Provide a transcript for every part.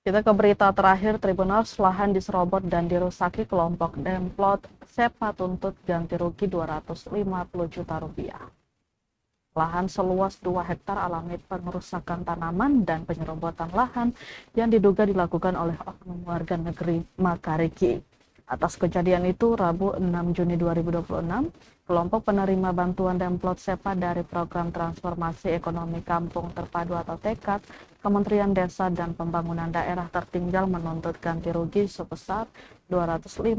Kita ke berita terakhir, Tribuners, lahan diserobot dan dirusaki kelompok Demplot, Sepa tuntut ganti rugi 250 juta rupiah. Lahan seluas 2 hektar alami pengerusakan tanaman dan penyerobotan lahan yang diduga dilakukan oleh oknum warga negeri Makariki. Atas kejadian itu, Rabu 6 Juni 2026, kelompok penerima bantuan Demplot Sepa dari Program Transformasi Ekonomi Kampung Terpadu atau TEKAD, Kementerian Desa dan Pembangunan Daerah Tertinggal menuntut ganti rugi sebesar 250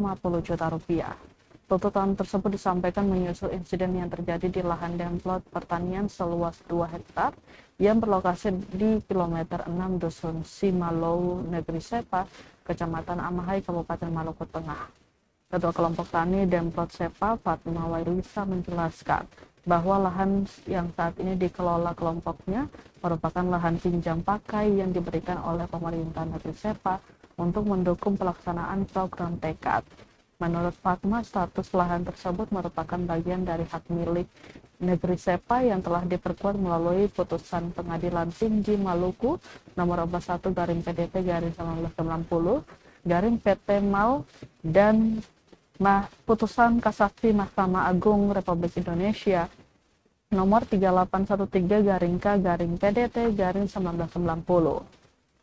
juta rupiah. Tuntutan tersebut disampaikan menyusul insiden yang terjadi di lahan Demplot pertanian seluas 2 hektar yang berlokasi di kilometer 6 Dusun Simalou, Negeri Sepa, Kecamatan Amahai, Kabupaten Maluku Tengah. Ketua kelompok tani Demplot Sepa, Fatma Wailisa, menjelaskan bahwa lahan yang saat ini dikelola kelompoknya merupakan lahan pinjam pakai yang diberikan oleh pemerintah Negeri Sepa untuk mendukung pelaksanaan program TEKAD. Menurut Fatma, status lahan tersebut merupakan bagian dari hak milik Negeri Sepa yang telah diperkuat melalui putusan Pengadilan Tinggi Maluku nomor 41 garing PDP garing 1990 garing PT Mal dan putusan Kasasi Mahkamah Agung Republik Indonesia nomor 3813 garing K garing PDT garing 1990.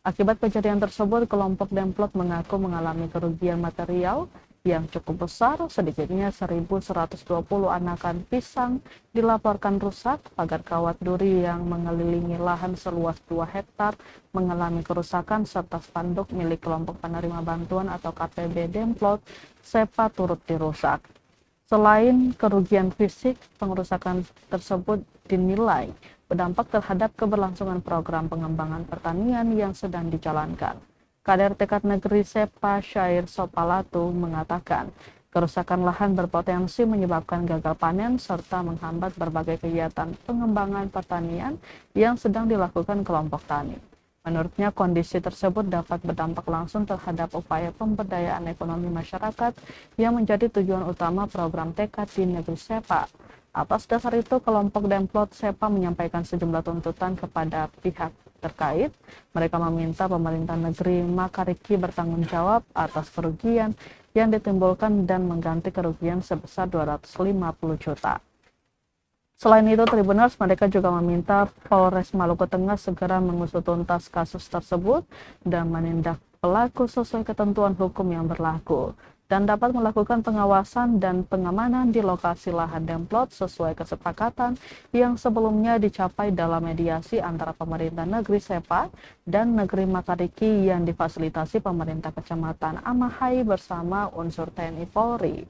Akibat kejadian tersebut, kelompok Demplot mengaku mengalami kerugian material yang cukup besar, sedikitnya 1.120 anakan pisang dilaporkan rusak, pagar kawat duri yang mengelilingi lahan seluas 2 hektar mengalami kerusakan, serta spanduk milik kelompok penerima bantuan atau KPB Demplot Sepa turut dirusak. Selain kerugian fisik, pengerusakan tersebut dinilai berdampak terhadap keberlangsungan program pengembangan pertanian yang sedang dijalankan. Kader TEKAD Negeri Sepa Syair Sopalatu mengatakan, kerusakan lahan berpotensi menyebabkan gagal panen serta menghambat berbagai kegiatan pengembangan pertanian yang sedang dilakukan kelompok tani. Menurutnya, kondisi tersebut dapat berdampak langsung terhadap upaya pemberdayaan ekonomi masyarakat yang menjadi tujuan utama program TEKAD di Negeri Sepa. Atas dasar itu, kelompok Demplot Sepa menyampaikan sejumlah tuntutan kepada pihak terkait. Mereka meminta pemerintah negeri Makariki bertanggung jawab atas kerugian yang ditimbulkan dan mengganti kerugian sebesar 250 juta. Selain itu, Tribuners, mereka juga meminta Polres Maluku Tengah segera mengusut tuntas kasus tersebut dan menindak pelaku sesuai ketentuan hukum yang berlaku, dan dapat melakukan pengawasan dan pengamanan di lokasi lahan Demplot sesuai kesepakatan yang sebelumnya dicapai dalam mediasi antara pemerintah negeri Sepa dan negeri Makariki yang difasilitasi pemerintah Kecamatan Amahai bersama unsur TNI Polri.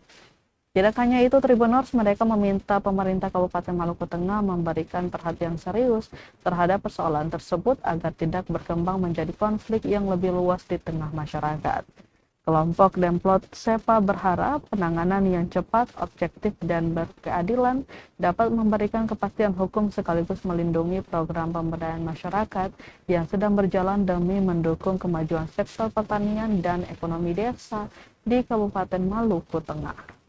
Tidak hanya itu, Tribuners, mereka meminta pemerintah Kabupaten Maluku Tengah memberikan perhatian serius terhadap persoalan tersebut agar tidak berkembang menjadi konflik yang lebih luas di tengah masyarakat. Kelompok Demplot Sepa berharap penanganan yang cepat, objektif, dan berkeadilan dapat memberikan kepastian hukum sekaligus melindungi program pemberdayaan masyarakat yang sedang berjalan demi mendukung kemajuan sektor pertanian dan ekonomi desa di Kabupaten Maluku Tengah.